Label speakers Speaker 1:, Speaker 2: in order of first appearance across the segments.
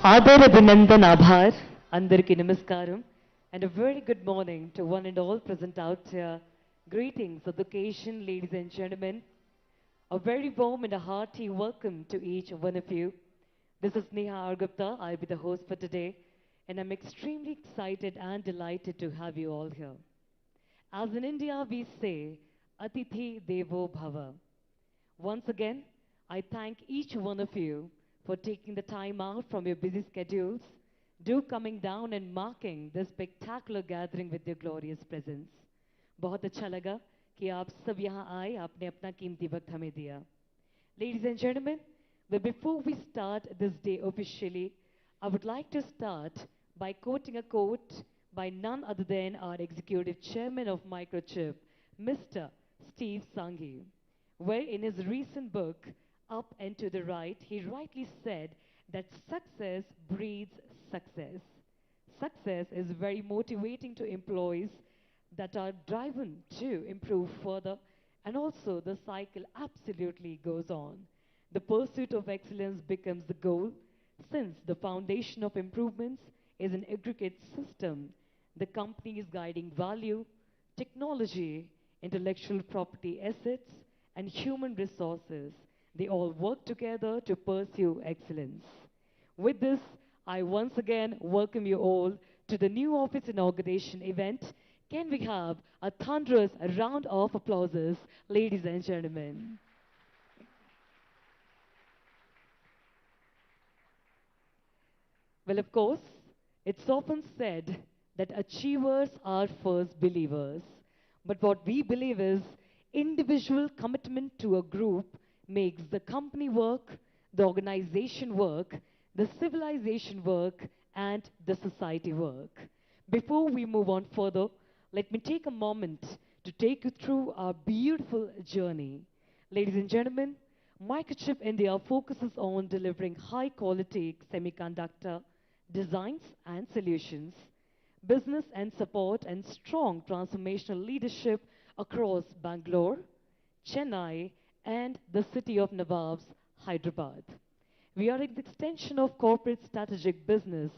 Speaker 1: Adar Abhinandan Abhar, Andarki Namaskaram, and a very good morning to one and all present out here. Greetings of the occasion, ladies and gentlemen. A very warm and a hearty welcome to each one of you. This is Neha Argupta. I'll be the host for today, and I'm extremely excited and delighted to have you all here. As in India, we say, Atithi Devo Bhava. Once again, I thank each one of you for taking the time out from your busy schedules, do coming down and marking this spectacular gathering with your glorious presence. बहुत अच्छा लगा कि आप सब यहाँ आए, आपने अपना कीमती वक्त हमें दिया. Ladies and gentlemen, but before we start this day officially, I would like to start by quoting a quote by none other than our executive chairman of Microchip, Mr. Steve Sanghi, where in his recent book, Up and to the Right, he rightly said that success breeds success. Success is very motivating to employees that are driven to improve further, and also the cycle absolutely goes on. The pursuit of excellence becomes the goal, since the foundation of improvements is an aggregate system. The company's guiding value, technology, intellectual property assets, and human resources, they all work together to pursue excellence. With this, I once again welcome you all to the new office inauguration event. Can we have a thunderous round of applauses, ladies and gentlemen? Well, of course, it's often said that achievers are first believers. But what we believe is individual commitment to a group makes the company work, the organization work, the civilization work, and the society work. Before we move on further, let me take a moment to take you through our beautiful journey. Ladies and gentlemen, Microchip India focuses on delivering high-quality semiconductor designs and solutions, business and support, and strong transformational leadership across Bangalore, Chennai, and the city of Nawabs, Hyderabad. We are an extension of corporate strategic business,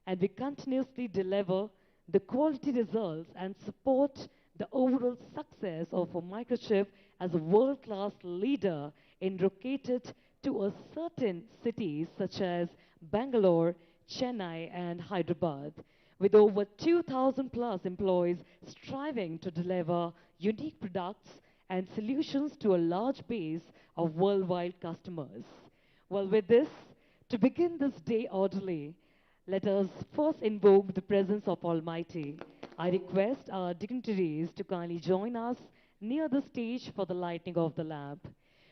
Speaker 1: and we continuously deliver the quality results and support the overall success of a Microchip as a world-class leader in located to a certain cities such as Bangalore, Chennai, and Hyderabad, with over 2,000 plus employees striving to deliver unique products and solutions to a large base of worldwide customers. Well, with this, to begin this day orderly, let us first invoke the presence of Almighty. I request our dignitaries to kindly join us near the stage for the lighting of the lamp.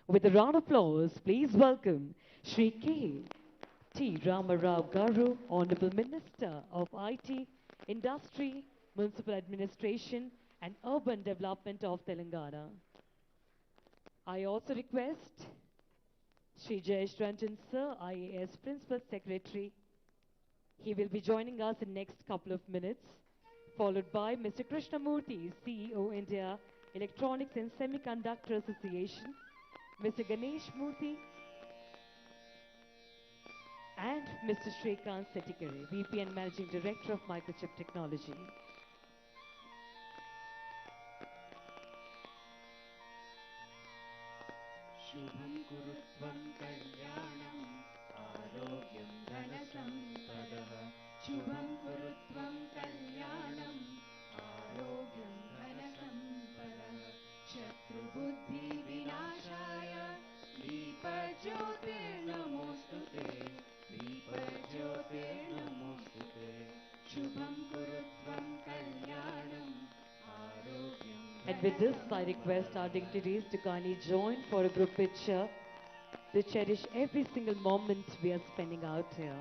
Speaker 1: With a round of applause, please welcome Shri K.T. Ramarao Garu, Honorable Minister of IT, Industry, Municipal Administration, and Urban Development of Telangana. I also request Shri Jayesh Ranjan Sir, IAS Principal Secretary. He will be joining us in next couple of minutes, followed by Mr. Krishnamurthy, CEO, India Electronics and Semiconductor Association, Mr. Ganesh Murthy, and Mr. Shrikant Setikare, VP and Managing Director of Microchip Technology.
Speaker 2: Shubham kurutvam kalyanam arogyam dhanasampadah. Shubham kurutvam kalyanam arogyam dhanasampadah. Shatru buddhi vinashaya deepajyotir namostute. Deepajyotir namostute. Shubham kurutvam kalyanam arogyam.
Speaker 1: And with this, I request our dignitaries to kindly join for a group picture to cherish every single moment we are spending out here.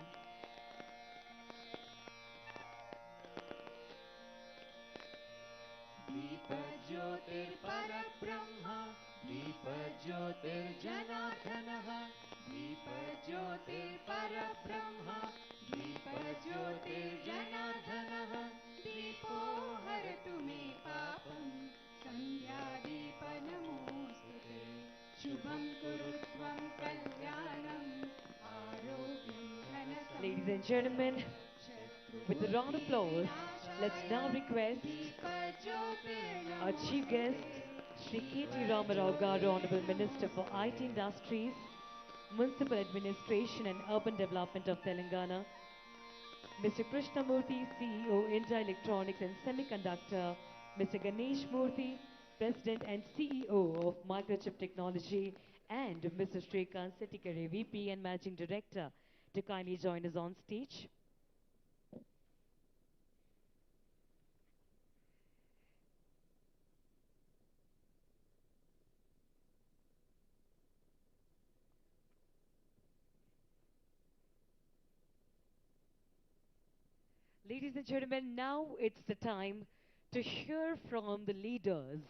Speaker 2: Deepajyotir parabrahma, Deepajyotir janardhanaha, Deepajyotir parabrahma, Deepajyotir janardhanaha, Deepo haratu me papam, Sandhya deepa namostute. Shubham kurutvam kalyanam
Speaker 1: Ladies and gentlemen, with a round of applause, let's now request our chief guest, Shri K.T. Ramarao Garu, Honorable Minister for IT Industries, Municipal Administration and Urban Development of Telangana, Mr. Krishnamurthy, CEO, India Electronics and Semiconductor, Mr. Ganesh Murthy, President and CEO of Microchip Technology, and Mr. Shrikant Setikare, VP and Managing Director, to kindly join us on stage. Ladies and gentlemen, now it's the time to hear from the leaders.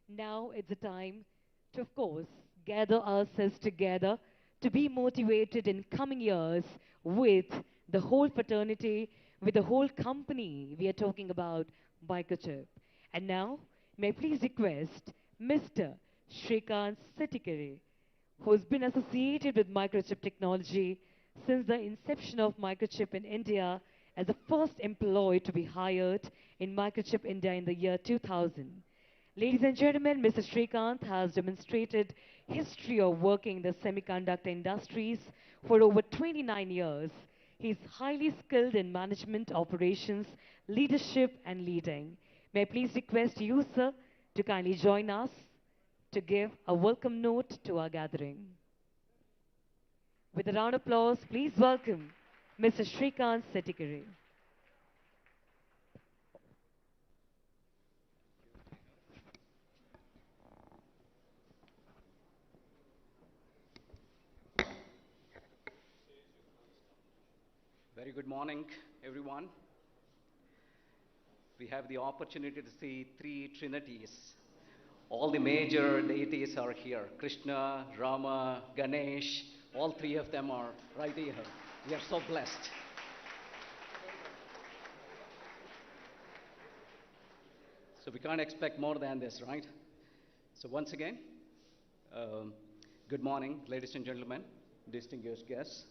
Speaker 1: Now it's the time to, of course, gather ourselves together to be motivated in coming years with the whole fraternity, with the whole company. We are talking about Microchip. And now, may I please request Mr. Shrikant Setikare, who's been associated with Microchip technology since the inception of Microchip in India as the first employee to be hired in Microchip India in the year 2000. Ladies and gentlemen, Mr. Shrikant has demonstrated history of working in the semiconductor industries for over 29 years. He is highly skilled in management, operations, leadership, and leading. May I please request you, sir, to kindly join us to give a welcome note to our gathering. With a round of applause, please welcome Mr. Shrikant Setikare.
Speaker 3: Very good morning, everyone. We have the opportunity to see three trinities. All the major deities are here. Krishna, Rama, Ganesh, all three of them are right here. We are so blessed. So we can't expect more than this, right? So once again, um, good morning, ladies and gentlemen, distinguished guests.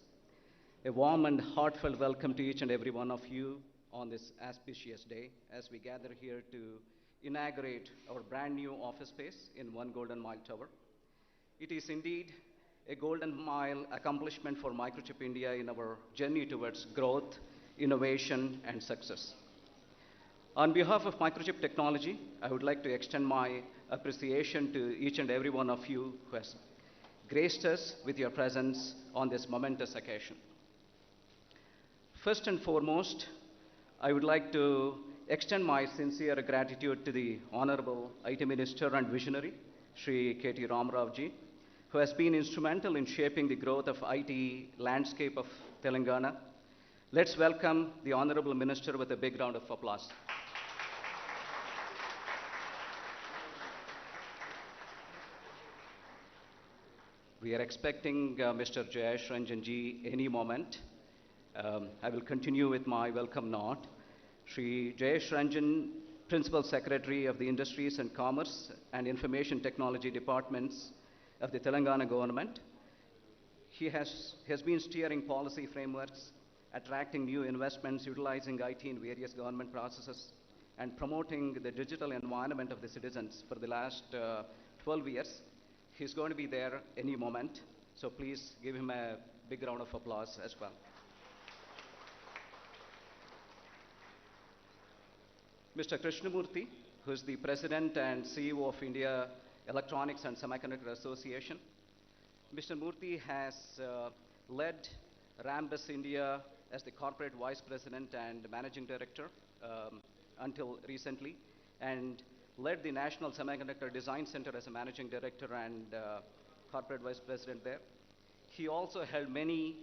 Speaker 3: A warm and heartfelt welcome to each and every one of you on this auspicious day as we gather here to inaugurate our brand new office space in One Golden Mile Tower. It is indeed a golden mile accomplishment for Microchip India in our journey towards growth, innovation, and success. On behalf of Microchip Technology, I would like to extend my appreciation to each and every one of you who has graced us with your presence on this momentous occasion. First and foremost, I would like to extend my sincere gratitude to the Honorable IT Minister and Visionary, Shri K.T. Ramarao ji, who has been instrumental in shaping the growth of IT landscape of Telangana. Let's welcome the Honorable Minister with a big round of applause. We are expecting Mr. Jayesh Ranjan ji any moment. I will continue with my welcome note. Shri Jayesh Ranjan, Principal Secretary of the Industries and Commerce and Information Technology Departments of the Telangana government. He has been steering policy frameworks, attracting new investments, utilizing IT in various government processes, and promoting the digital environment of the citizens for the last 12 years. He's going to be there any moment, so please give him a big round of applause as well. Mr. Krishnamurthy, who is the President and CEO of India Electronics and Semiconductor Association. Mr. Murthy has led Rambus India as the Corporate Vice President and Managing Director until recently, and led the National Semiconductor Design Center as a Managing Director and Corporate Vice President there. He also held many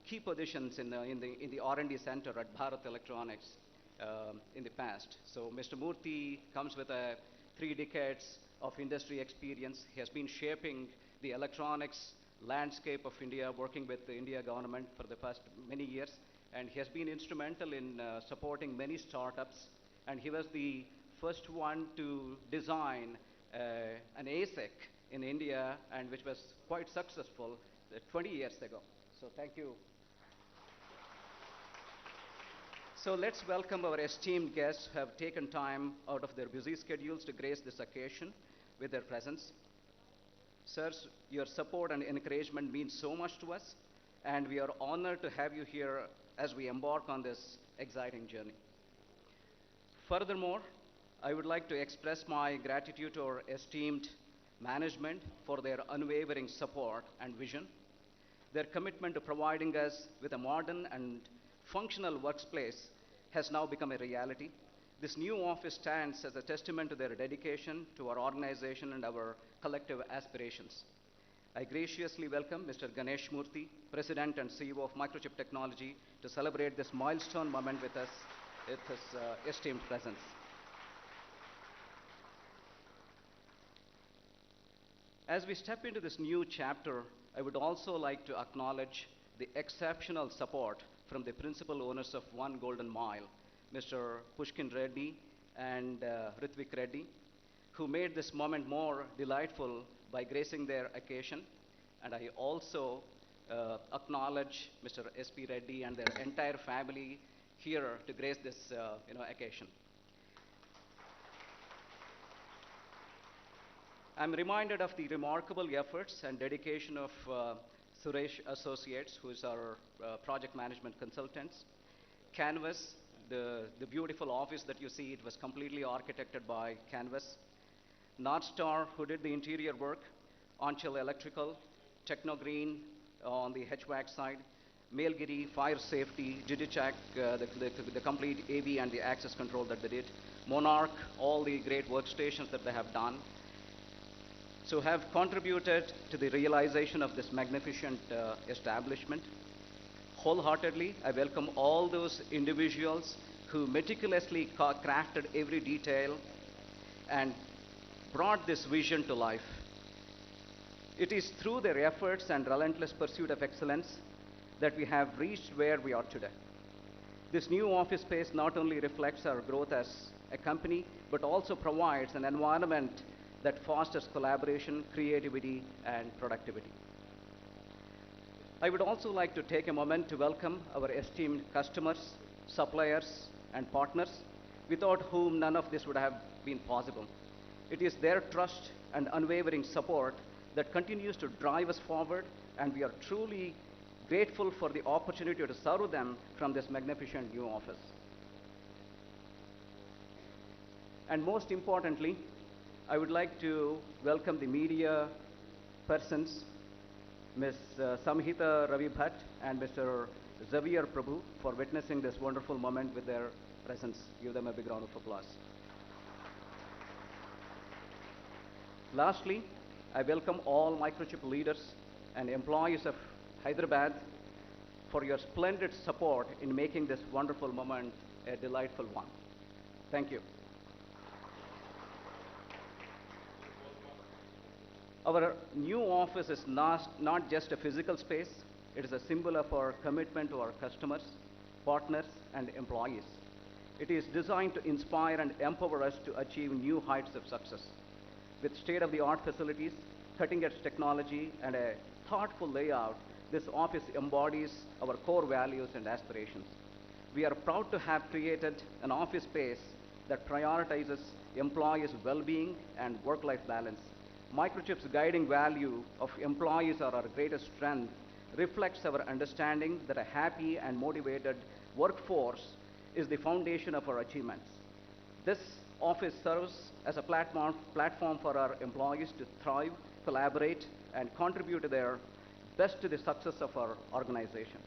Speaker 3: key positions in the R&D Center at Bharat Electronics in the past. So Mr. Murthy comes with 3 decades of industry experience. He has been shaping the electronics landscape of India, working with the India government for the past many years, and he has been instrumental in supporting many startups, and he was the first one to design an ASIC in India, and which was quite successful 20 years ago. So thank you. So let's welcome our esteemed guests who have taken time out of their busy schedules to grace this occasion with their presence. Sirs, your support and encouragement means so much to us, and we are honored to have you here as we embark on this exciting journey. Furthermore, I would like to express my gratitude to our esteemed management for their unwavering support and vision. Their commitment to providing us with a modern and functional workplace has now become a reality. This new office stands as a testament to their dedication to our organization and our collective aspirations. I graciously welcome Mr. Ganesh Murthy, President and CEO of Microchip Technology, to celebrate this milestone moment with us with his esteemed presence. As we step into this new chapter, I would also like to acknowledge the exceptional support from the principal owners of One Golden Mile, Mr. Pushkin Reddy and Ritvik Reddy, who made this moment more delightful by gracing their occasion. And I also acknowledge Mr. S.P. Reddy and their entire family here to grace this occasion. I'm reminded of the remarkable efforts and dedication of Suresh Associates, who is our project management consultants. Canvas, the beautiful office that you see, it was completely architected by Canvas. North Star, who did the interior work, Onchil Electrical, Technogreen on the HVAC side, Mailgiri, Fire Safety, Digicheck, the complete AV and the access control that they did, Monarch, all the great workstations that they have done. So have contributed to the realization of this magnificent establishment. Wholeheartedly, I welcome all those individuals who meticulously crafted every detail and brought this vision to life. It is through their efforts and relentless pursuit of excellence that we have reached where we are today. This new office space not only reflects our growth as a company, but also provides an environment that fosters collaboration, creativity, and productivity. I would also like to take a moment to welcome our esteemed customers, suppliers, and partners, without whom none of this would have been possible. It is their trust and unwavering support that continues to drive us forward, and we are truly grateful for the opportunity to serve them from this magnificent new office. And most importantly, I would like to welcome the media persons, Ms. Samhita Ravi Bhatt and Mr. Xavier Prabhu, for witnessing this wonderful moment with their presence. Give them a big round of applause. Lastly, I welcome all Microchip leaders and employees of Hyderabad for your splendid support in making this wonderful moment a delightful one. Thank you. Our new office is not just a physical space, it is a symbol of our commitment to our customers, partners, and employees. It is designed to inspire and empower us to achieve new heights of success. With state-of-the-art facilities, cutting-edge technology, and a thoughtful layout, this office embodies our core values and aspirations. We are proud to have created an office space that prioritizes employees' well-being and work-life balance. Microchip's guiding value of employees are our greatest strength reflects our understanding that a happy and motivated workforce is the foundation of our achievements. This office serves as a platform for our employees to thrive, collaborate, and contribute to their best to the success of our organization.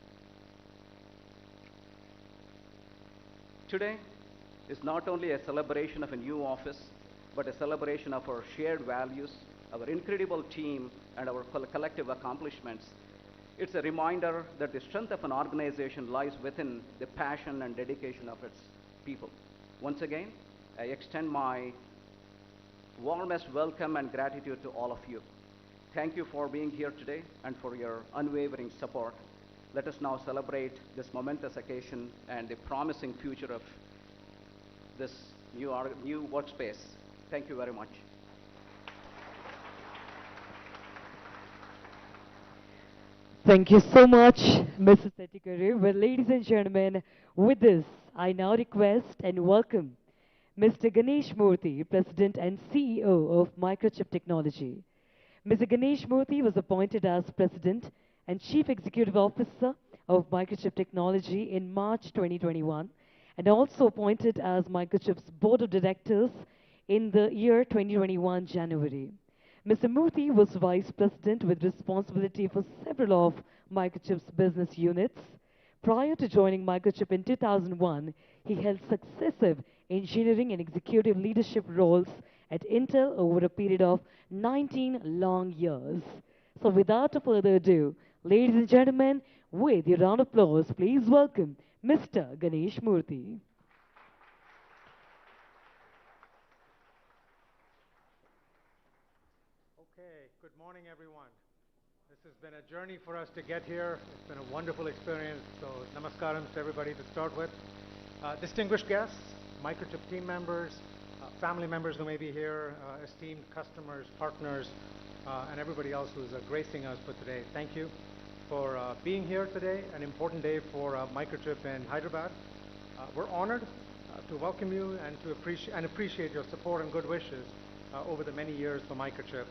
Speaker 3: Today is not only a celebration of a new office, but a celebration of our shared values, our incredible team, and our collective accomplishments. It's a reminder that the strength of an organization lies within the passion and dedication of its people. Once again, I extend my warmest welcome and gratitude to all of you. Thank you for being here today and for your unwavering support. Let us now celebrate this momentous occasion and the promising future of this new workspace. Thank you very much.
Speaker 1: Thank you so much, Mrs. Setikari. Well, ladies and gentlemen, with this, I now request and welcome Mr. Ganesh Murthy, President and CEO of Microchip Technology. Mr. Ganesh Murthy was appointed as President and Chief Executive Officer of Microchip Technology in March 2021 and also appointed as Microchip's Board of Directors in the year 2021 January. Mr. Murthy was Vice President with responsibility for several of Microchip's business units. Prior to joining Microchip in 2001, he held successive engineering and executive leadership roles at Intel over a period of 19 long years. So without further ado, ladies and gentlemen, with your round of applause, please welcome Mr. Ganesh Murthy.
Speaker 4: Okay, good morning, everyone. This has been a journey for us to get here. It's been a wonderful experience. So, namaskaram to everybody to start with. Distinguished guests, Microchip team members, family members who may be here, esteemed customers, partners, and everybody else who's gracing us for today. Thank you for being here today, an important day for Microchip in Hyderabad. We're honored to welcome you and to appreciate your support and good wishes over the many years for Microchip,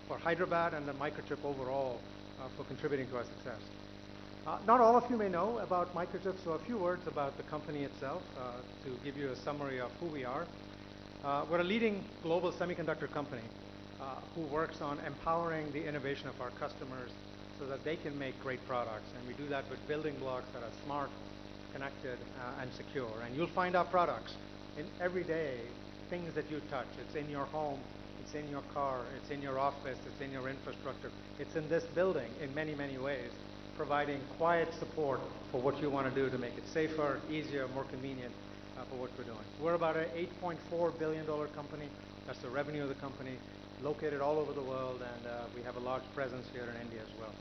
Speaker 4: for Hyderabad and the Microchip overall for contributing to our success. Not all of you may know about Microchip, so a few words about the company itself to give you a summary of who we are. We're a leading global semiconductor company who works on empowering the innovation of our customers so that they can make great products. And we do that with building blocks that are smart, connected, and secure. And you'll find our products in everyday things that you touch. It's in your home, it's in your car, it's in your office, it's in your infrastructure. It's in this building in many, many ways, providing quiet support for what you want to do to make it safer, easier, more convenient for what we're doing. We're about an $8.4 billion company. That's the revenue of the company, located all over the world, and we have a large presence here in India as well.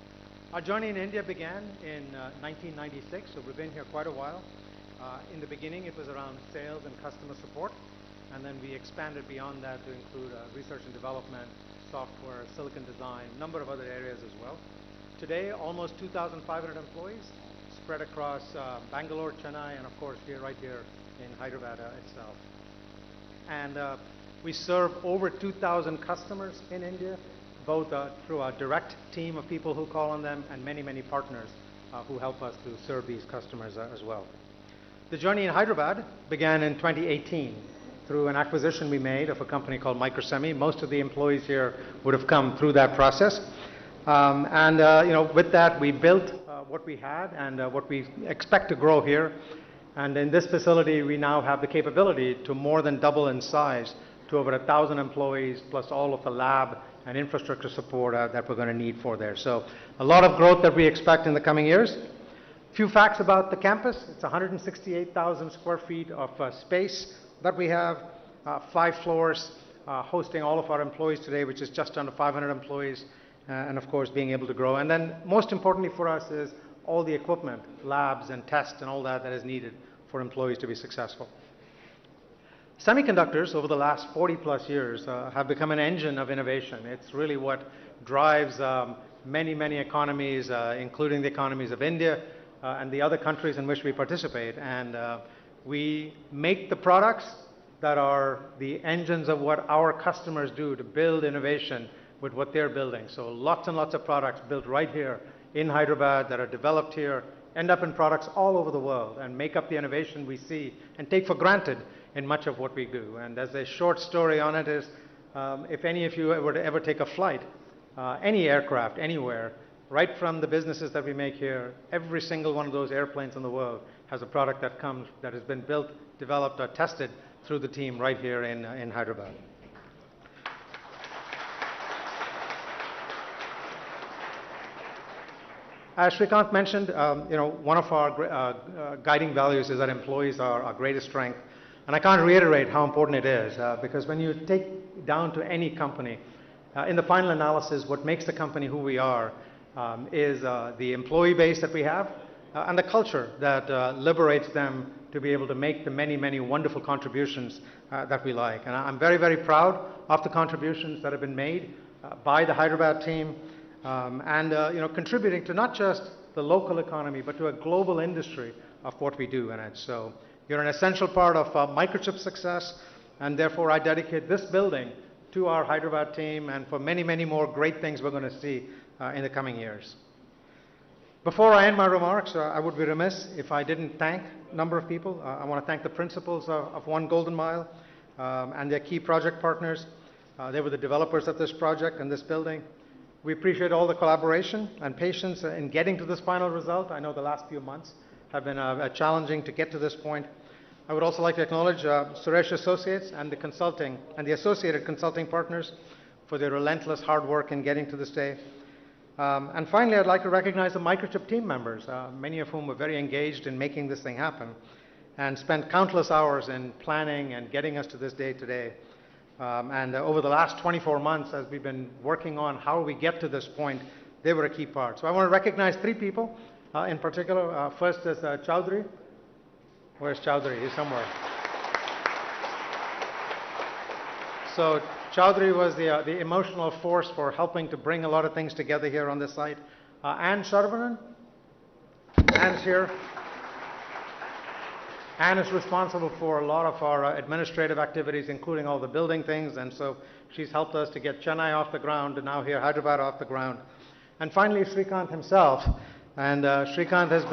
Speaker 4: Our journey in India began in 1996, so we've been here quite a while. In the beginning, it was around sales and customer support, and then we expanded beyond that to include research and development, software, silicon design, a number of other areas as well. Today, almost 2,500 employees spread across Bangalore, Chennai, and of course, right here in Hyderabad itself. And we serve over 2,000 customers in India, both through our direct team of people who call on them and many, many partners who help us to serve these customers as well. The journey in Hyderabad began in 2018 through an acquisition we made of a company called Microsemi. Most of the employees here would have come through that process. With that, we built what we had and what we expect to grow here. And in this facility, we now have the capability to more than double in size to over 1,000 employees, plus all of the lab and infrastructure support that we're going to need for there. So a lot of growth that we expect in the coming years. Few facts about the campus. It's 168,000 square feet of space that we have, 5 floors, hosting all of our employees today, which is just under 500 employees, and of course being able to grow. And then most importantly for us is all the equipment, labs and tests and all that is needed for employees to be successful. Semiconductors over the last 40 plus years have become an engine of innovation. It's really what drives many, many economies, including the economies of India and the other countries in which we participate. And we make the products that are the engines of what our customers do to build innovation with what they're building. So lots and lots of products built right here in Hyderabad that are developed here, end up in products all over the world and make up the innovation we see and take for granted in much of what we do. And as a short story on it is, if any of you were to ever take a flight, any aircraft, anywhere, right from the businesses that we make here, every single one of those airplanes in the world has a product that has been built, developed, or tested through the team right here in Hyderabad. As Shrikant mentioned, one of our guiding values is that employees are our greatest strength. And I can't reiterate how important it is, because when you take down to any company, in the final analysis, what makes the company who we are is the employee base that we have and the culture that liberates them to be able to make the many, many wonderful contributions that we like. And I'm very, very proud of the contributions that have been made by the Hyderabad team. Contributing to not just the local economy, but to a global industry of what we do in it. So You're an essential part of Microchip's success, and therefore I dedicate this building to our Hyderabad team and for many, many more great things we're going to see in the coming years. Before I end my remarks, I would be remiss if I didn't thank a number of people. I want to thank the principals of One Golden Mile and their key project partners. They were the developers of this project and this building. We appreciate all the collaboration and patience in getting to this final result. I know the last few months have been challenging to get to this point. I would also like to acknowledge Suresh Associates and the associated consulting partners for their relentless hard work in getting to this day. And finally, I'd like to recognize the Microchip team members, many of whom were very engaged in making this thing happen and spent countless hours in planning and getting us to this day today. And over the last 24 months, as we've been working on how we get to this point, they were a key part. So I want to recognize three people in particular. First is Chowdhury. Where's Chowdhury? He's somewhere. So Chowdhury was the emotional force for helping to bring a lot of things together here on this site. Anne Sharvanan. Anne's here. Anne is responsible for a lot of our administrative activities, including all the building things, and so she's helped us to get Chennai off the ground and now here Hyderabad off the ground. And finally, Srikanth himself. And Srikanth has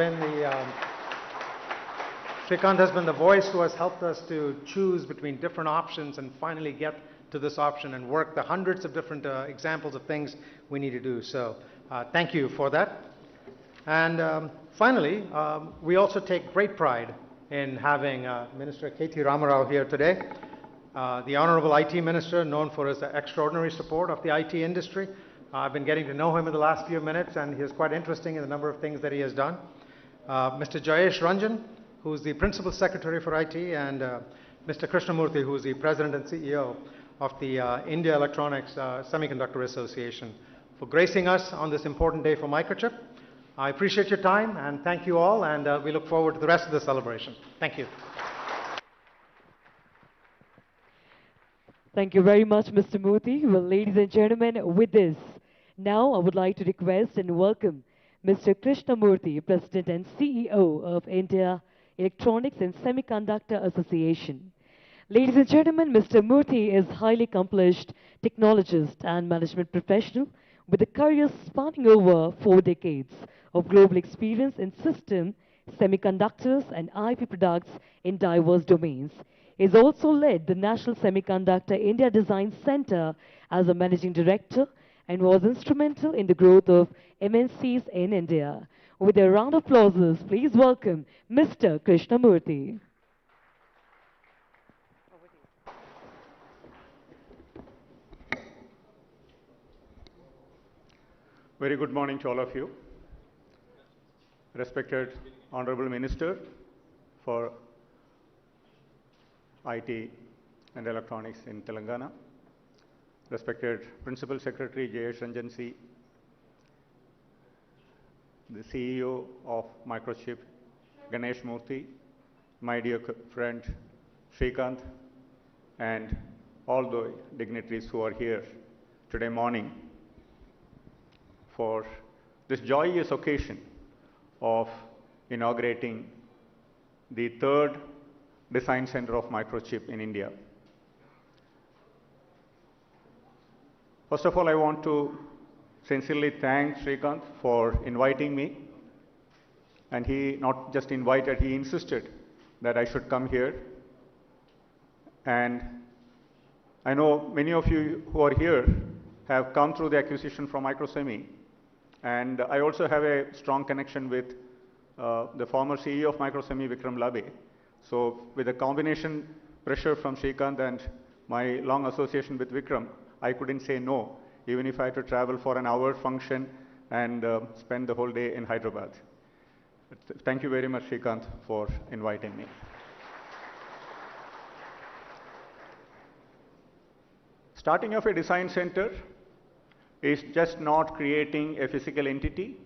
Speaker 4: been the voice who has helped us to choose between different options and finally get to this option and work the hundreds of different examples of things we need to do. So thank you for that. And finally, we also take great pride in having Minister KT Ramarao here today, the Honorable IT Minister, known for his extraordinary support of the IT industry. I've been getting to know him in the last few minutes, and he is quite interesting in the number of things that he has done. Mr. Jayesh Ranjan, who is the Principal Secretary for IT, and Mr. Krishnamurthy, who is the President and CEO of the India Electronics Semiconductor Association, for gracing us on this important day for Microchip. I appreciate your time, and thank you all, and we look forward to the rest of the celebration. Thank you.
Speaker 1: Thank you very much, Mr. Murthy. Well, ladies and gentlemen, with this, now I would like to request and welcome Mr. Krishnamurthy, President and CEO of India Electronics and Semiconductor Association. Ladies and gentlemen, Mr. Murthy is highly accomplished technologist and management professional with a career spanning over 4 decades of global experience in system, semiconductors, and IP products in diverse domains. He has also led the National Semiconductor India Design Center as a managing director and was instrumental in the growth of MNCs in India. With a round of applause, please welcome Mr. Krishnamurthy.
Speaker 5: Very good morning to all of you. Respected Honorable Minister for IT and Electronics in Telangana, respected Principal Secretary Jayesh Ranjan C, the CEO of Microchip, Ganesh Murthy, my dear friend Srikanth, and all the dignitaries who are here today morning for this joyous occasion of inaugurating the 3rd Design Center of Microchip in India. First of all, I want to sincerely thank Srikanth for inviting me. And he not just invited, he insisted that I should come here. And I know many of you who are here have come through the acquisition from Microsemi. And I also have a strong connection with the former CEO of Microsemi, Vikram Labhe. So with the combination pressure from Srikanth and my long association with Vikram, I couldn't say no, even if I had to travel for an hour function and spend the whole day in Hyderabad. Thank you very much, Srikanth, for inviting me. Starting off a design center is just not creating a physical entity.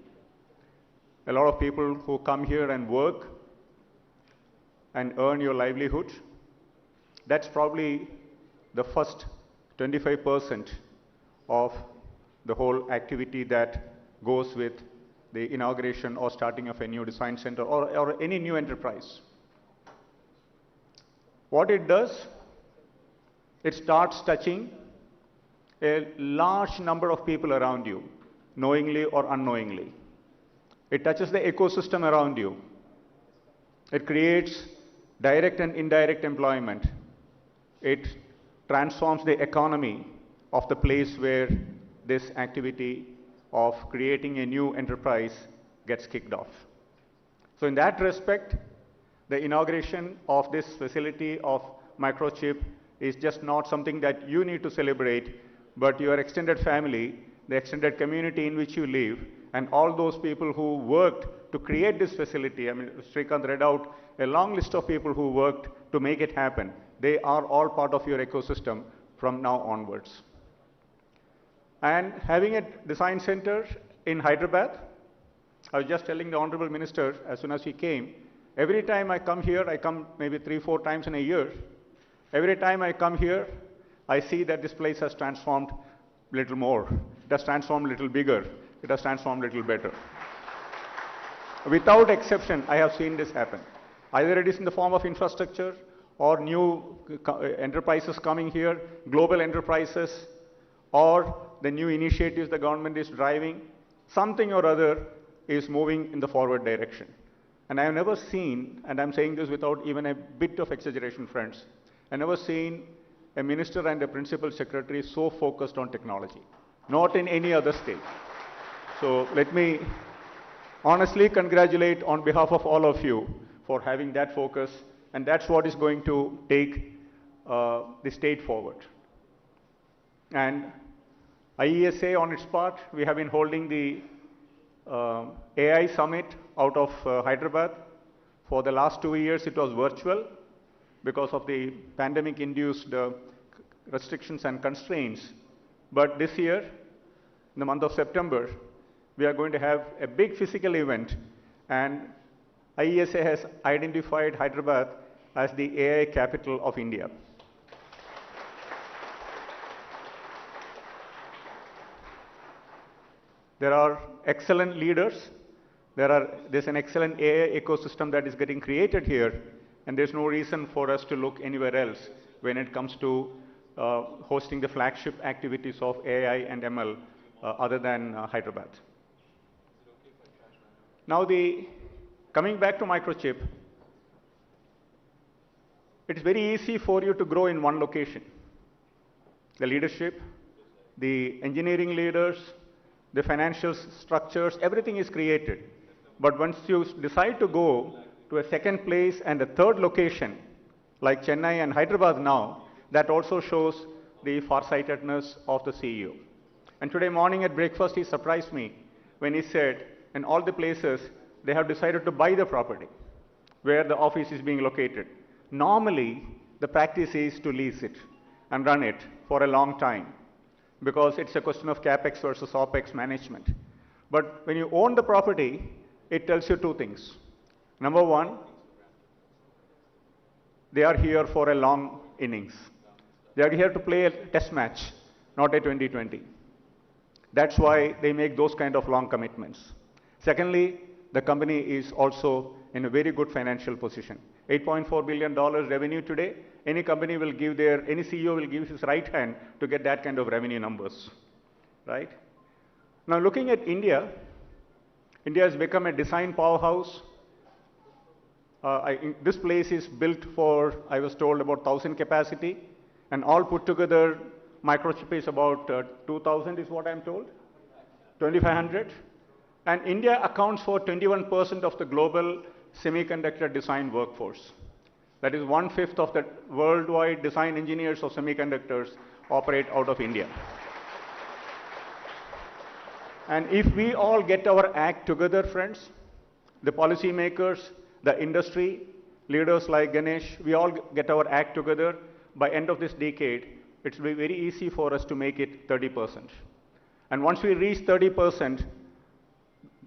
Speaker 5: A lot of people who come here and work and earn your livelihood, that's probably the first 25% of the whole activity that goes with the inauguration or starting of a new design center or any new enterprise. What it does, it starts touching a large number of people around you, knowingly or unknowingly. It touches the ecosystem around you. It creates direct and indirect employment. It transforms the economy of the place where this activity of creating a new enterprise gets kicked off. So in that respect, the inauguration of this facility of Microchip is just not something that you need to celebrate, but your extended family, the extended community in which you live, and all those people who worked to create this facility. I mean, Srikanth read out a long list of people who worked to make it happen. They are all part of your ecosystem from now onwards. And having a design center in Hyderabad, I was just telling the Honorable Minister as soon as he came, every time I come here, I come maybe 3-4 times in a year. Every time I come here, I see that this place has transformed a little more. It has transformed a little bigger. It has transformed a little better. Without exception, I have seen this happen. Either it is in the form of infrastructure or new enterprises coming here, global enterprises, or the new initiatives the government is driving, something or other is moving in the forward direction. And I have never seen, and I'm saying this without even a bit of exaggeration, friends, I've never seen a minister and a principal secretary so focused on technology, not in any other state. So let me honestly congratulate on behalf of all of you for having that focus, and that's what is going to take the state forward. And IESA on its part, we have been holding the AI Summit out of Hyderabad. For the last 2 years, it was virtual because of the pandemic-induced restrictions and constraints. But this year, in the month of September, we are going to have a big physical event, and IESA has identified Hyderabad as the AI capital of India. There are excellent leaders. There's an excellent AI ecosystem that is getting created here, and there's no reason for us to look anywhere else when it comes to hosting the flagship activities of AI and ML other than Hyderabad. Now, coming back to Microchip, it's very easy for you to grow in one location. The leadership, the engineering leaders, the financial structures, everything is created. But once you decide to go to a second place and a third location, like Chennai and Hyderabad now, that also shows the farsightedness of the CEO. And today morning at breakfast, he surprised me when he said, in all the places, they have decided to buy the property where the office is being located. Normally, the practice is to lease it and run it for a long time, because it's a question of CapEx versus OpEx management. But when you own the property, it tells you two things. Number one, they are here for a long innings. They are here to play a test match, not a 2020. That's why they make those kind of long commitments. Secondly, the company is also in a very good financial position. $8.4 billion revenue today. Any company will give any CEO will give his right hand to get that kind of revenue numbers, right? Now, looking at India, India has become a design powerhouse. This place is built for, I was told, about 1,000 capacity, and all put together, Microchip is about 2,000 is what I'm told, 2,500. And India accounts for 21% of the global semiconductor design workforce. That is 1/5 of the worldwide design engineers of semiconductors operate out of India. And if we all get our act together, friends, the policymakers, the industry, leaders like Ganesh, we all get our act together, by end of this decade, it will be very easy for us to make it 30%. And once we reach 30%,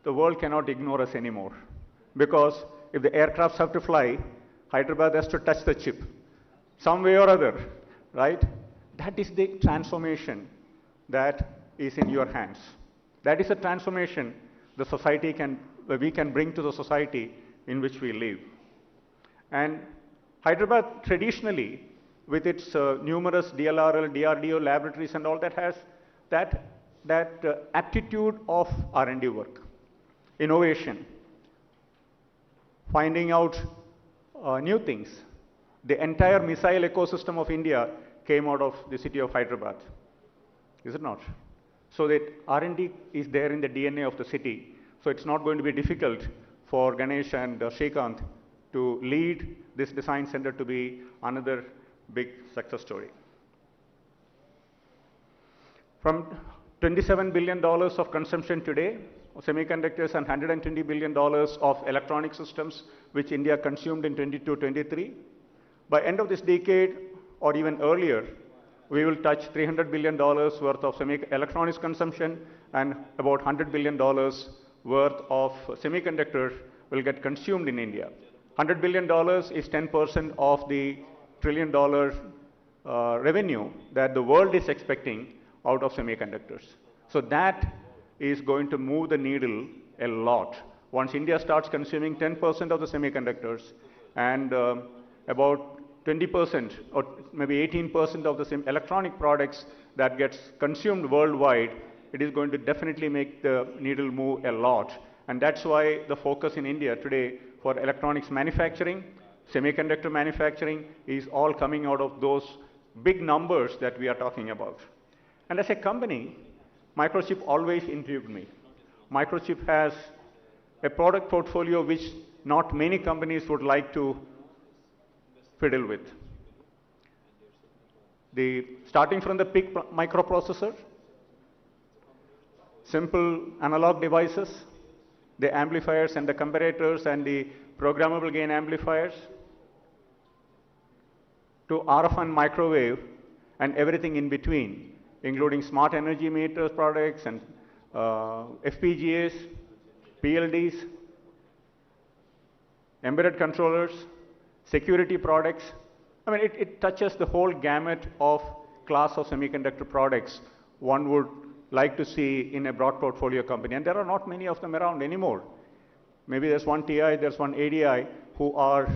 Speaker 5: the world cannot ignore us anymore. Because if the aircrafts have to fly, Hyderabad has to touch the chip, some way or other, right? That is the transformation that is in your hands. That is a transformation we can bring to the society in which we live. And Hyderabad traditionally, with its numerous DLRL, DRDO laboratories and all that, has that aptitude of R&D work, innovation, finding out new things. The entire missile ecosystem of India came out of the city of Hyderabad, is it not? So that R&D is there in the DNA of the city. So it's not going to be difficult for Ganesh and Srikanth to lead this design center to be another big success story. From $27 billion of consumption today of semiconductors and $120 billion of electronic systems which India consumed in 22-23, by end of this decade or even earlier, we will touch $300 billion worth of electronics consumption and about $100 billion worth of semiconductors will get consumed in India. $100 billion is 10% of the $1 trillion revenue that the world is expecting out of semiconductors. So that is going to move the needle a lot. Once India starts consuming 10% of the semiconductors and about 20% or maybe 18% of the electronic products that gets consumed worldwide, it is going to definitely make the needle move a lot. And that's why the focus in India today for electronics manufacturing, semiconductor manufacturing is all coming out of those big numbers that we are talking about. And as a company, Microchip always intrigued me. Microchip has a product portfolio which not many companies would like to fiddle with. Starting from the PIC microprocessor, simple analog devices, the amplifiers and the comparators and the programmable gain amplifiers, to RF and microwave and everything in between, including smart energy meters products and FPGAs, PLDs, embedded controllers, security products. I mean, it touches the whole gamut of class of semiconductor products one would like to see in a broad portfolio company. And there are not many of them around anymore. Maybe there's one TI, there's one ADI who are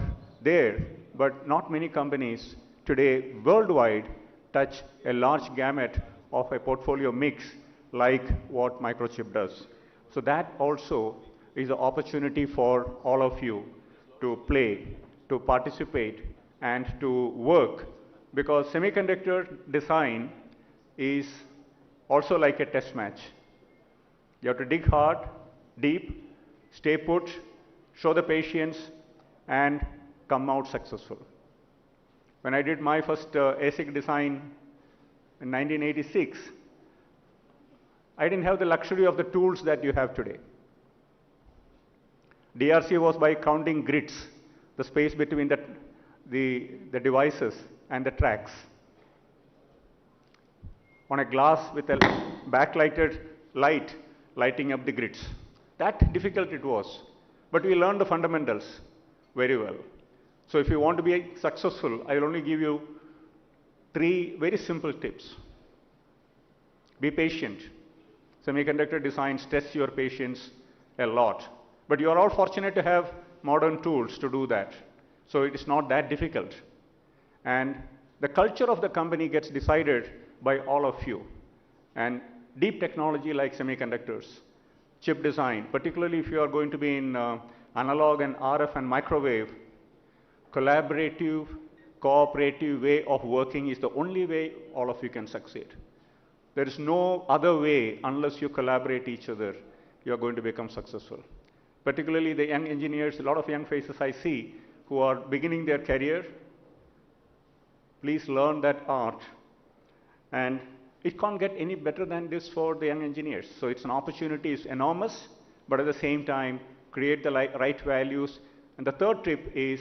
Speaker 5: there, but not many companies today worldwide touch a large gamut of a portfolio mix like what Microchip does. So that also is an opportunity for all of you to play, to participate, and to work, because semiconductor design is also like a test match. You have to dig hard, deep, stay put, show the patience, and come out successful. When I did my first ASIC design in 1986, I didn't have the luxury of the tools that you have today. DRC was by counting grids, the space between the devices and the tracks, on a glass with a backlighted light lighting up the grids. That difficult it was, but we learned the fundamentals very well. So if you want to be successful, I will only give you 3 very simple tips. Be patient. Semiconductor designs test your patience a lot, but you are all fortunate to have modern tools to do that. So it is not that difficult. And the culture of the company gets decided by all of you. And deep technology like semiconductors, chip design, particularly if you are going to be in analog and RF and microwave, collaborative, cooperative way of working is the only way all of you can succeed. There is no other way unless you collaborate each other, you are going to become successful. Particularly the young engineers, a lot of young faces I see who are beginning their career. Please learn that art. And it can't get any better than this for the young engineers. So it's an opportunity, it's enormous, but at the same time, create the right values. And the third tip is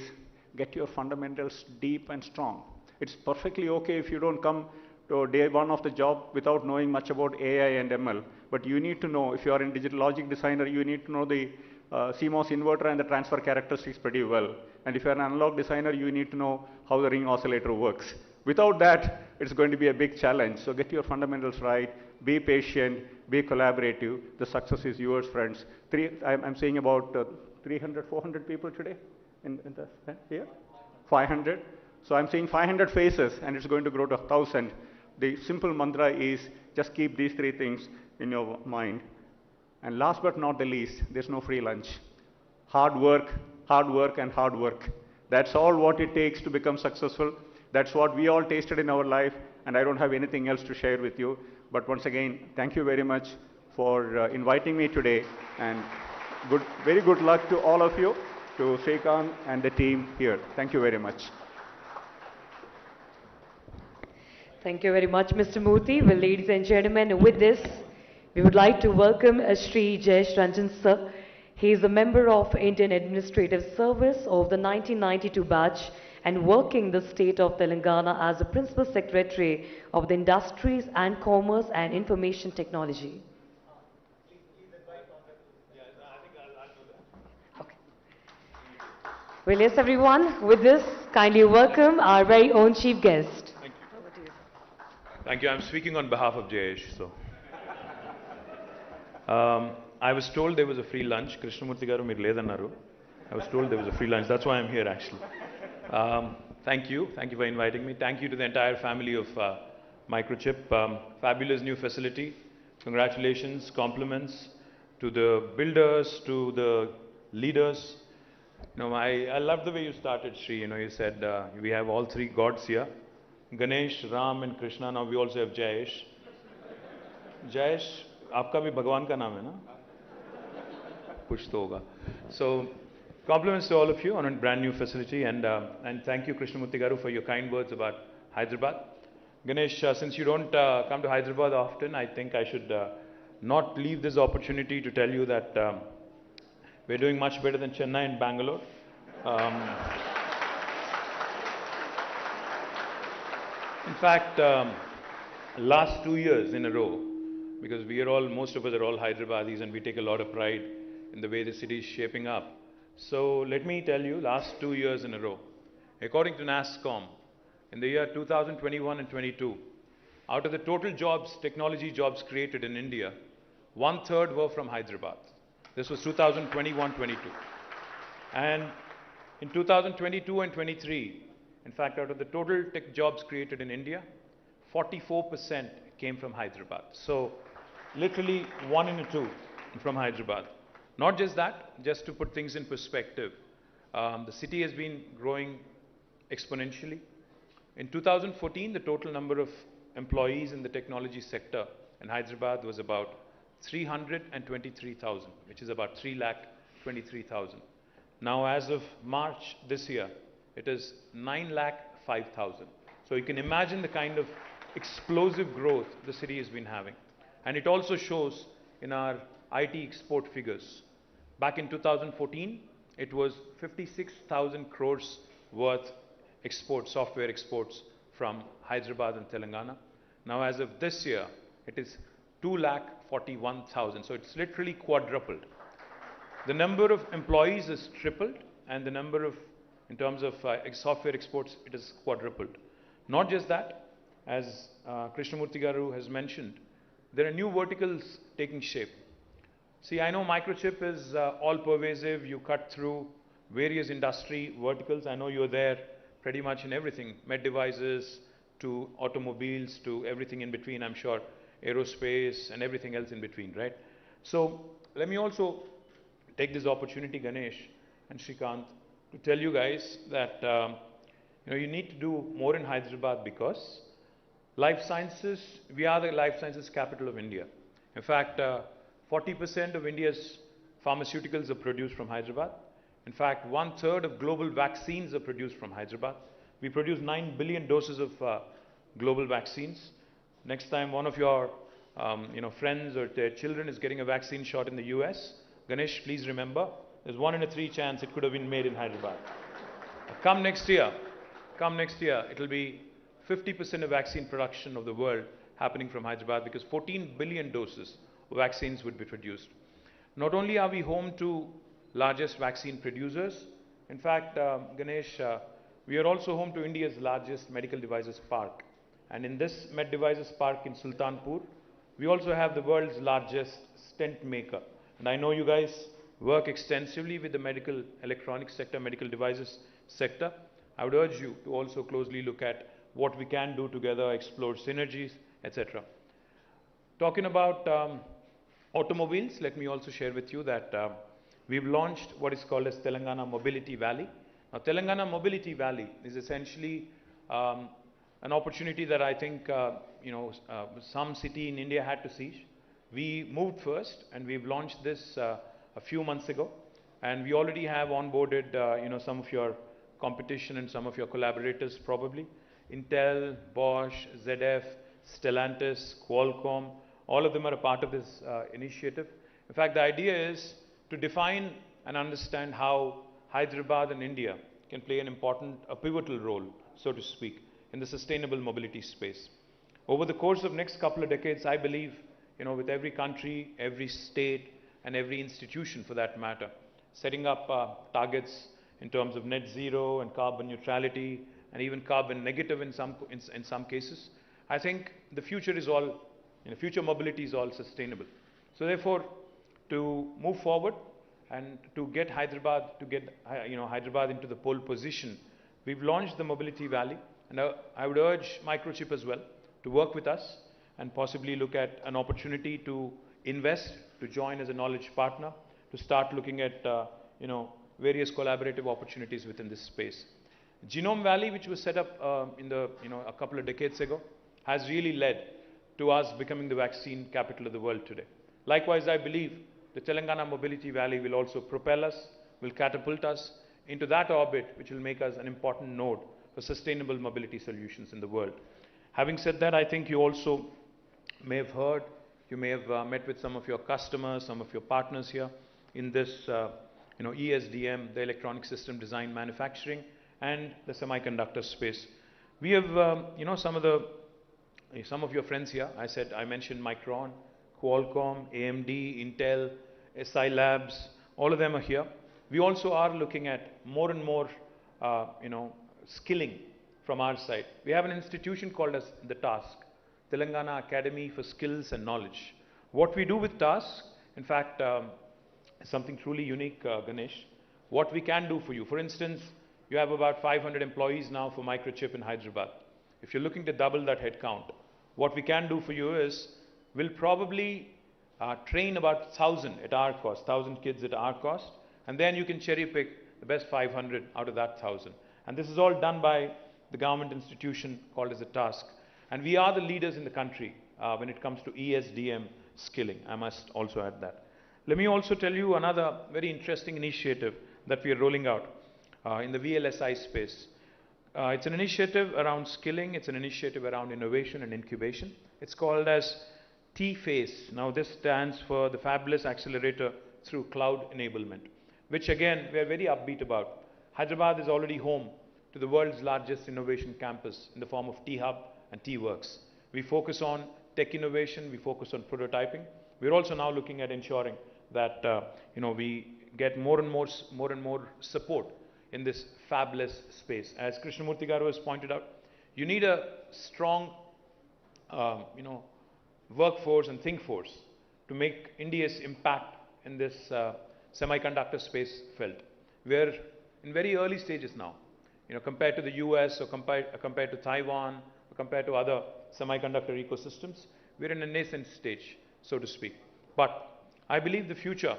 Speaker 5: get your fundamentals deep and strong. It's perfectly okay if you don't come to day one of the job without knowing much about AI and ML. But you need to know, if you are in digital logic designer, you need to know the CMOS inverter and the transfer characteristics pretty well. And if you're an analog designer, you need to know how the ring oscillator works. Without that, it's going to be a big challenge. So get your fundamentals right, be patient, be collaborative. The success is yours, friends. I'm saying about 300, 400 people today in here? 500. So I'm seeing 500 faces, and it's going to grow to 1,000. The simple mantra is just keep these three things in your mind. And last but not the least, there's no free lunch. Hard work, hard work, and hard work. That's all what it takes to become successful. That's what we all tasted in our life, and I don't have anything else to share with you. But once again, thank you very much for inviting me today, and very good luck to all of you, to Srikanth and the team here. Thank you very much.
Speaker 1: Thank you very much, Mr. Murthy. Well, ladies and gentlemen, with this, we would like to welcome Shri Jayesh Ranjan sir. He is a member of Indian Administrative Service of the 1992 batch and working the state of Telangana as the Principal Secretary of the Industries and Commerce and Information Technology. Okay. Well, yes, everyone, with this, kindly welcome our very own chief guest.
Speaker 6: Thank you. Thank you. I'm speaking on behalf of Jayesh. So, I was told there was a free lunch. Krishnamurthy garu meer ledannaru. I was told there was a free lunch. That's why I'm here, actually. Thank you. Thank you for inviting me. Thank you to the entire family of Microchip. Fabulous new facility. Congratulations, compliments to the builders, to the leaders. You know, I love the way you started, Shri. You know, you said we have all three gods here. Ganesh, Ram and Krishna. Now we also have Jayesh. Jayesh, आपका भी भगवान का नाम है ना? कुछ तो होगा. So, compliments to all of you on a brand new facility, and thank you, Krishnamurthy garu, for your kind words about Hyderabad. Ganesh, since you don't come to Hyderabad often, I think I should not leave this opportunity to tell you that we're doing much better than Chennai and Bangalore. In fact, last 2 years in a row, because most of us are all Hyderabadis, and we take a lot of pride in the way the city is shaping up. So let me tell you, last 2 years in a row, according to NASSCOM, in the year 2021 and 22, out of the total jobs, technology jobs created in India, 1/3 were from Hyderabad. This was 2021-22. And in 2022 and 23, in fact, out of the total tech jobs created in India, 44% came from Hyderabad. So literally 1 in 2 from Hyderabad. Not just that, just to put things in perspective, the city has been growing exponentially. In 2014, the total number of employees in the technology sector in Hyderabad was about 323,000, which is about 3,23,000. Now, as of March this year, it is 9,05,000. So you can imagine the kind of explosive growth the city has been having. And it also shows in our IT export figures. Back in 2014, it was 56,000 crores worth exports, software exports from Hyderabad and Telangana. Now, as of this year, it is 2,41,000. So it's literally quadrupled. The number of employees is tripled, and the number of, in terms of software exports, it is quadrupled. Not just that, as Krishnamurthy garu has mentioned, there are new verticals taking shape. See, I know Microchip is all pervasive. You cut through various industry verticals. I know you're there pretty much in everything, med devices to automobiles to everything in between, I'm sure, aerospace and everything else in between, right? So let me also take this opportunity, Ganesh and Srikanth, to tell you guys that you need to do more in Hyderabad, because life sciences, we are the life sciences capital of India. In fact, 40% of India's pharmaceuticals are produced from Hyderabad. In fact, 1/3 of global vaccines are produced from Hyderabad. We produce 9 billion doses of global vaccines. Next time one of your friends or their children is getting a vaccine shot in the US, Ganesh, please remember, there's 1 in 3 chance it could have been made in Hyderabad. Come next year, it will be 50% of vaccine production of the world happening from Hyderabad, because 14 billion doses of vaccines would be produced. Not only are we home to largest vaccine producers, in fact, Ganesh, we are also home to India's largest medical devices park. And in this med devices park in Sultanpur, we also have the world's largest stent maker. And I know you guys work extensively with the medical electronics sector, medical devices sector. I would urge you to also closely look at what we can do together, explore synergies, etc. Talking about automobiles, let me also share with you that we've launched what is called as Telangana Mobility Valley. Now, Telangana Mobility Valley is essentially an opportunity that I think some city in India had to seize. We moved first, and we've launched this a few months ago, and we already have onboarded some of your competition and some of your collaborators probably. Intel, Bosch, ZF, Stellantis, Qualcomm, all of them are a part of this initiative. In fact, the idea is to define and understand how Hyderabad and India can play an important, a pivotal role, so to speak, in the sustainable mobility space. Over the course of next couple of decades, I believe, with every country, every state, and every institution for that matter, setting up targets in terms of net zero and carbon neutrality and even carbon negative in some cases, I think the future is all, future mobility is all sustainable. So therefore, to move forward and to get Hyderabad, Hyderabad into the pole position, we've launched the Mobility Valley, and I would urge Microchip as well to work with us and possibly look at an opportunity to invest, to join as a knowledge partner, to start looking at various collaborative opportunities within this space. Genome Valley, which was set up a couple of decades ago, has really led to us becoming the vaccine capital of the world today. Likewise, I believe the Telangana Mobility Valley will also propel us, will catapult us into that orbit, which will make us an important node for sustainable mobility solutions in the world. Having said that, I think you also may have heard, you may have met with some of your customers, some of your partners here in this ESDM, the electronic system design manufacturing, and the semiconductor space. We have, some of your friends here. I mentioned Micron, Qualcomm, AMD, Intel, SI Labs. All of them are here. We also are looking at more and more, skilling from our side. We have an institution called as the TASK, Telangana Academy for Skills and Knowledge. What we do with TASK, in fact, is something truly unique, Ganesh. What we can do for you. For instance, you have about 500 employees now for Microchip in Hyderabad. If you're looking to double that headcount, what we can do for you is we'll probably train about 1,000 at our cost, 1,000 kids at our cost, and then you can cherry pick the best 500 out of that 1,000. And this is all done by the government institution called as a TASK. And we are the leaders in the country when it comes to ESDM skilling. I must also add that. Let me also tell you another very interesting initiative that we are rolling out in the VLSI space. It's an initiative around skilling. It's an initiative around innovation and incubation. It's called as T-FACE. Now this stands for the Fabulous Accelerator through Cloud Enablement, which again we are very upbeat about. Hyderabad is already home to the world's largest innovation campus in the form of T-Hub and T-Works. We focus on tech innovation, we focus on prototyping. We're also now looking at ensuring that we get more and more support in this fabulous space. As Krishnamurti Garu has pointed out, you need a strong workforce and think force to make India's impact in this semiconductor space felt. We're in very early stages now, compared to the US or compared to Taiwan or compared to other semiconductor ecosystems. We're in a nascent stage, so to speak. But I believe the future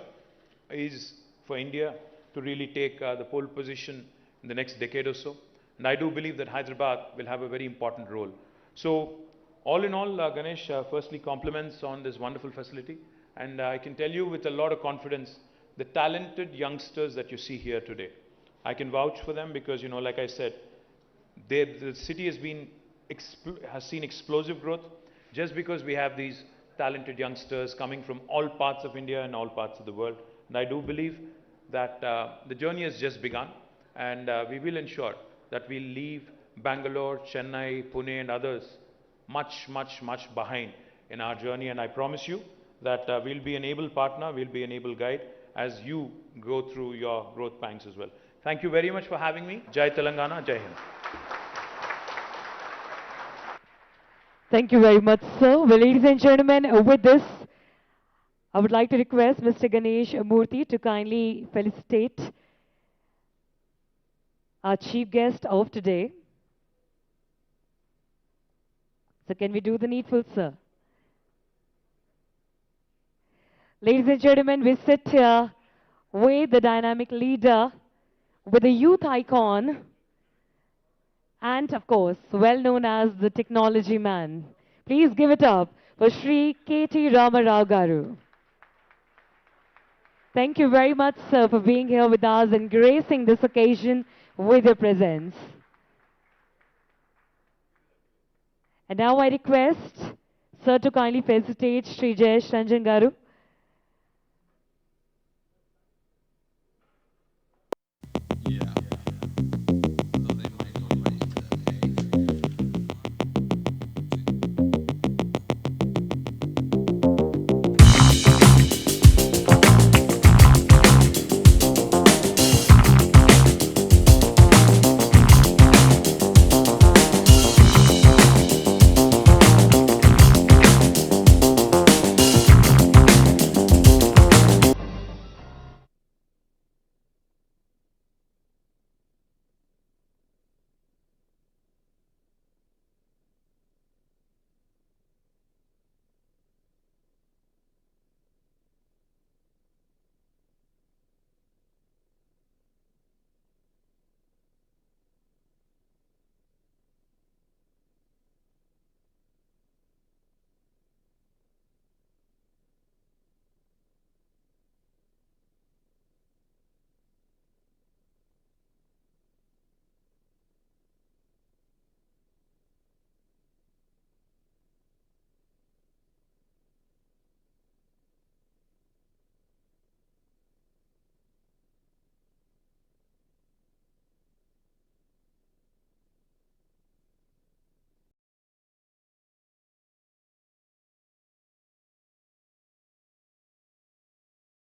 Speaker 6: is for India to really take the pole position in the next decade or so. And I do believe that Hyderabad will have a very important role. So all in all, Ganesh, firstly compliments on this wonderful facility. And I can tell you with a lot of confidence, the talented youngsters that you see here today, I can vouch for them because, like I said, the city has seen explosive growth just because we have these talented youngsters coming from all parts of India and all parts of the world. And I do believe that the journey has just begun, and we will ensure that we leave Bangalore, Chennai, Pune and others much behind in our journey. And I promise you that we'll be an able partner, we'll be an able guide as you go through your growth pangs as well. Thank you very much for having me. Jai Telangana, Jai Hind.
Speaker 1: Thank you very much, sir. Well, ladies and gentlemen, with this, I would like to request Mr. Ganesh Murthy to kindly felicitate our chief guest of today. So can we do the needful, sir? Ladies and gentlemen, we sit here with the dynamic leader, with a youth icon, and of course, well known as the technology man. Please give it up for Shri K.T. Ramarao Garu. Thank you very much, sir, for being here with us and gracing this occasion with your presence. And now I request sir to kindly facilitate Shri Jayesh Ranjan Garu.